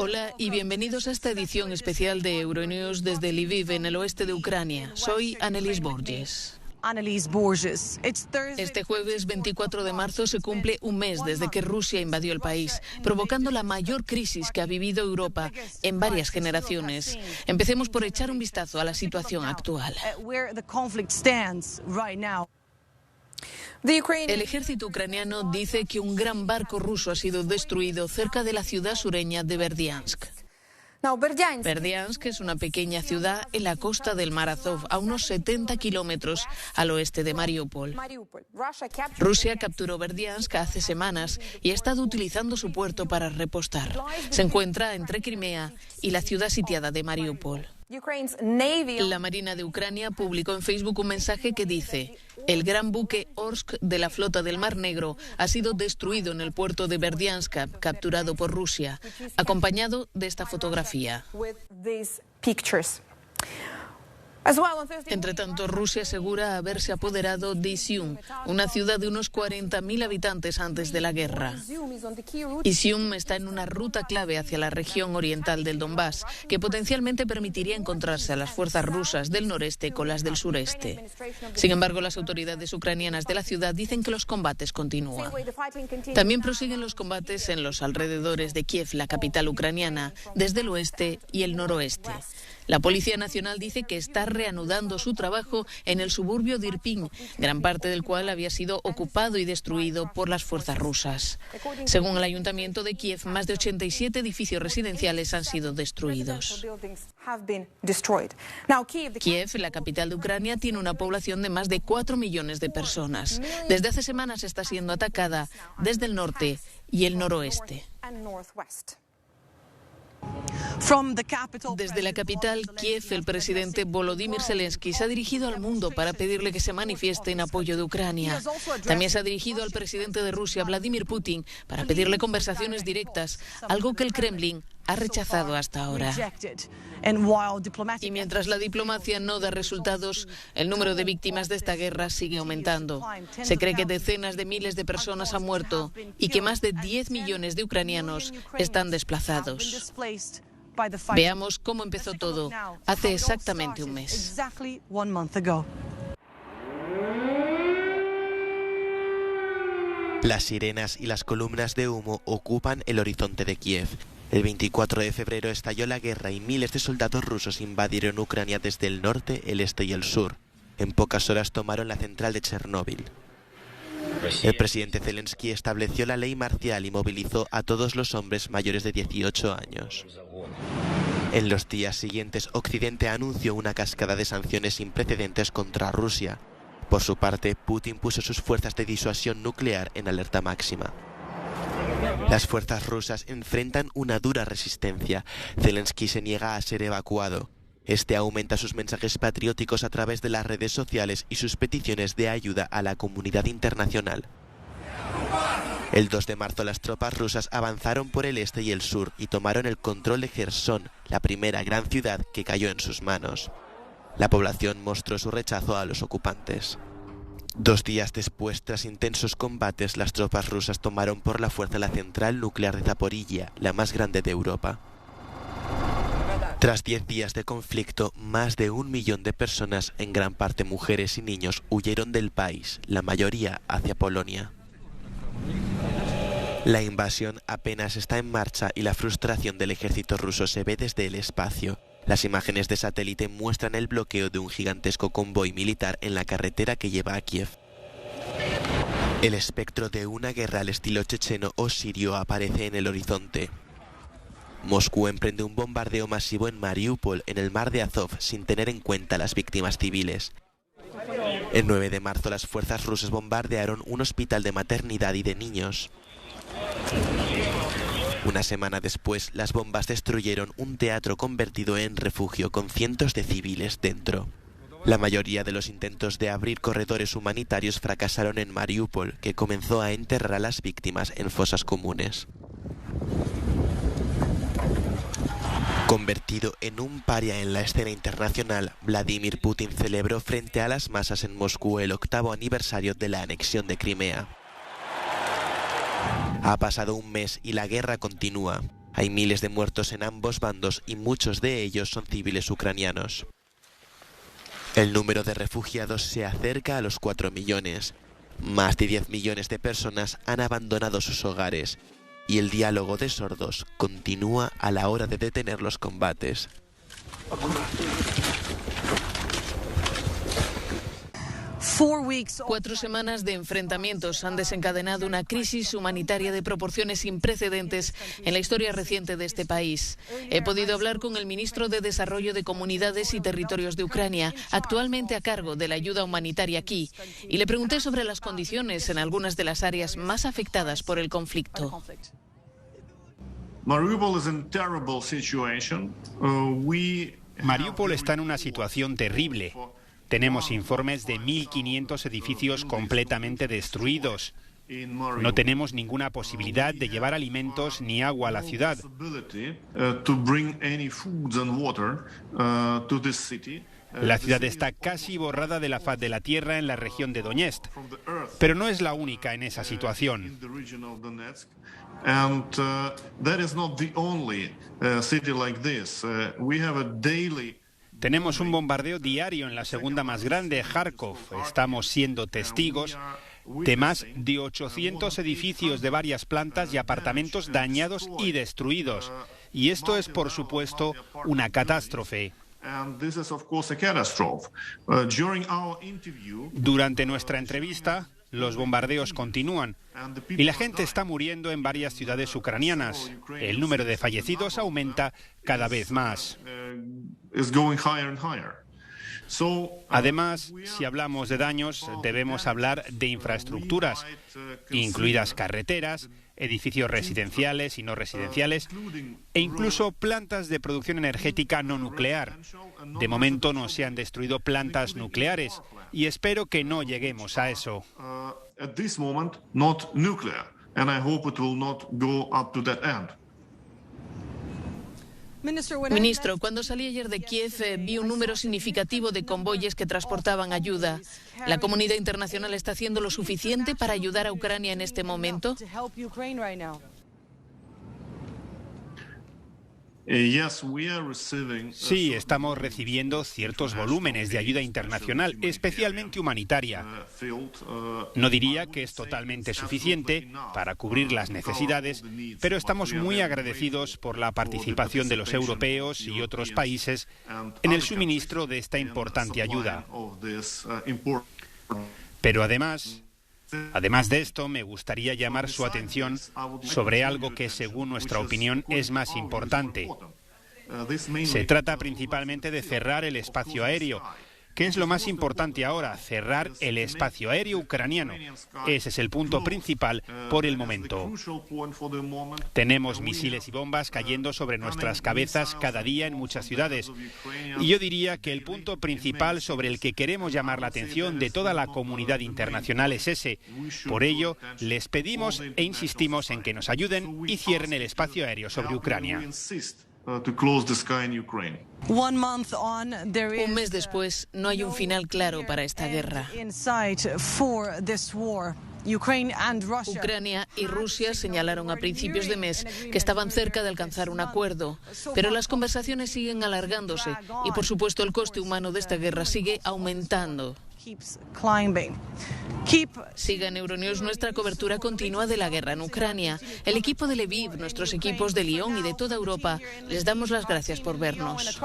Hola y bienvenidos a esta edición especial de Euronews desde Lviv, en el oeste de Ucrania. Soy Annelies Borges. Este jueves 24 de marzo se cumple un mes desde que Rusia invadió el país, provocando la mayor crisis que ha vivido Europa en varias generaciones. Empecemos por echar un vistazo a la situación actual. El ejército ucraniano dice que un gran barco ruso ha sido destruido cerca de la ciudad sureña de Berdiansk. Berdiansk es una pequeña ciudad en la costa del Mar Azov, a unos 70 kilómetros al oeste de Mariupol. Rusia capturó Berdiansk hace semanas y ha estado utilizando su puerto para repostar. Se encuentra entre Crimea y la ciudad sitiada de Mariupol. La Marina de Ucrania publicó en Facebook un mensaje que dice: el gran buque Orsk de la flota del Mar Negro ha sido destruido en el puerto de Berdiansk, capturado por Rusia, acompañado de esta fotografía. Entre tanto, Rusia asegura haberse apoderado de Izium, una ciudad de unos 40.000 habitantes antes de la guerra. Izium está en una ruta clave hacia la región oriental del Donbass, que potencialmente permitiría encontrarse a las fuerzas rusas del noreste con las del sureste. Sin embargo, las autoridades ucranianas de la ciudad dicen que los combates continúan. También prosiguen los combates en los alrededores de Kiev, la capital ucraniana, desde el oeste y el noroeste. La Policía Nacional dice que está reanudando su trabajo en el suburbio de Irpin, gran parte del cual había sido ocupado y destruido por las fuerzas rusas. Según el Ayuntamiento de Kiev, más de 87 edificios residenciales han sido destruidos. Kiev, la capital de Ucrania, tiene una población de más de 4 millones de personas. Desde hace semanas está siendo atacada desde el norte y el noroeste. Desde la capital, Kiev, el presidente Volodymyr Zelensky se ha dirigido al mundo para pedirle que se manifieste en apoyo de Ucrania. También se ha dirigido al presidente de Rusia, Vladimir Putin, para pedirle conversaciones directas, algo que el Kremlin ha rechazado hasta ahora. Y mientras la diplomacia no da resultados, el número de víctimas de esta guerra sigue aumentando. Se cree que decenas de miles de personas han muerto y que más de 10 millones de ucranianos están desplazados. Veamos cómo empezó todo hace exactamente un mes. Las sirenas y las columnas de humo ocupan el horizonte de Kiev. El 24 de febrero estalló la guerra y miles de soldados rusos invadieron Ucrania desde el norte, el este y el sur. En pocas horas tomaron la central de Chernóbil. El presidente Zelensky estableció la ley marcial y movilizó a todos los hombres mayores de 18 años. En los días siguientes, Occidente anunció una cascada de sanciones sin precedentes contra Rusia. Por su parte, Putin puso sus fuerzas de disuasión nuclear en alerta máxima. Las fuerzas rusas enfrentan una dura resistencia. Zelensky se niega a ser evacuado. Este aumenta sus mensajes patrióticos a través de las redes sociales y sus peticiones de ayuda a la comunidad internacional. El 2 de marzo las tropas rusas avanzaron por el este y el sur y tomaron el control de Jersón, la primera gran ciudad que cayó en sus manos. La población mostró su rechazo a los ocupantes. 2 días después, tras intensos combates, las tropas rusas tomaron por la fuerza la central nuclear de Zaporilla, la más grande de Europa. Tras 10 días de conflicto, más de 1 millón de personas, en gran parte mujeres y niños, huyeron del país, la mayoría hacia Polonia. La invasión apenas está en marcha y la frustración del ejército ruso se ve desde el espacio. Las imágenes de satélite muestran el bloqueo de un gigantesco convoy militar en la carretera que lleva a Kiev. El espectro de una guerra al estilo checheno o sirio aparece en el horizonte. Moscú emprende un bombardeo masivo en Mariupol, en el mar de Azov, sin tener en cuenta las víctimas civiles. El 9 de marzo las fuerzas rusas bombardearon un hospital de maternidad y de niños. Una semana después, las bombas destruyeron un teatro convertido en refugio con cientos de civiles dentro. La mayoría de los intentos de abrir corredores humanitarios fracasaron en Mariupol, que comenzó a enterrar a las víctimas en fosas comunes. Convertido en un paria en la escena internacional, Vladimir Putin celebró frente a las masas en Moscú el 8º aniversario de la anexión de Crimea. Ha pasado un mes y la guerra continúa. Hay miles de muertos en ambos bandos y muchos de ellos son civiles ucranianos. El número de refugiados se acerca a los 4 millones. Más de 10 millones de personas han abandonado sus hogares y el diálogo de sordos continúa a la hora de detener los combates. 4 semanas de enfrentamientos han desencadenado una crisis humanitaria de proporciones sin precedentes en la historia reciente de este país. He podido hablar con el ministro de Desarrollo de Comunidades y Territorios de Ucrania, actualmente a cargo de la ayuda humanitaria aquí, y le pregunté sobre las condiciones en algunas de las áreas más afectadas por el conflicto. Mariupol está en una situación terrible. Tenemos informes de 1.500 edificios completamente destruidos. No tenemos ninguna posibilidad de llevar alimentos ni agua a la ciudad. La ciudad está casi borrada de la faz de la tierra en la región de Donetsk, pero no es la única en esa situación. Tenemos un bombardeo diario en la segunda más grande, Kharkov. Estamos siendo testigos de más de 800 edificios de varias plantas y apartamentos dañados y destruidos. Y esto es, por supuesto, una catástrofe. Durante nuestra entrevista, los bombardeos continúan y la gente está muriendo en varias ciudades ucranianas. El número de fallecidos aumenta cada vez más. Además, si hablamos de daños, debemos hablar de infraestructuras, incluidas carreteras, edificios residenciales y no residenciales, e incluso plantas de producción energética no nuclear. De momento no se han destruido plantas nucleares y espero que no lleguemos a eso. Ministro, cuando salí ayer de Kiev vi un número significativo de convoyes que transportaban ayuda. ¿La comunidad internacional está haciendo lo suficiente para ayudar a Ucrania en este momento? Sí, estamos recibiendo ciertos volúmenes de ayuda internacional, especialmente humanitaria. No diría que es totalmente suficiente para cubrir las necesidades, pero estamos muy agradecidos por la participación de los europeos y otros países en el suministro de esta importante ayuda. Pero además de esto, me gustaría llamar su atención sobre algo que, según nuestra opinión, es más importante. Se trata principalmente de cerrar el espacio aéreo. ¿Qué es lo más importante ahora? Cerrar el espacio aéreo ucraniano. Ese es el punto principal por el momento. Tenemos misiles y bombas cayendo sobre nuestras cabezas cada día en muchas ciudades. Y yo diría que el punto principal sobre el que queremos llamar la atención de toda la comunidad internacional es ese. Por ello, les pedimos e insistimos en que nos ayuden y cierren el espacio aéreo sobre Ucrania. Un mes después, no hay un final claro para esta guerra. Ucrania y Rusia señalaron a principios de mes que estaban cerca de alcanzar un acuerdo, pero las conversaciones siguen alargándose y, por supuesto, el coste humano de esta guerra sigue aumentando. Siga en Euronews nuestra cobertura continua de la guerra en Ucrania. El equipo de Lviv, nuestros equipos de Lyon y de toda Europa, les damos las gracias por vernos.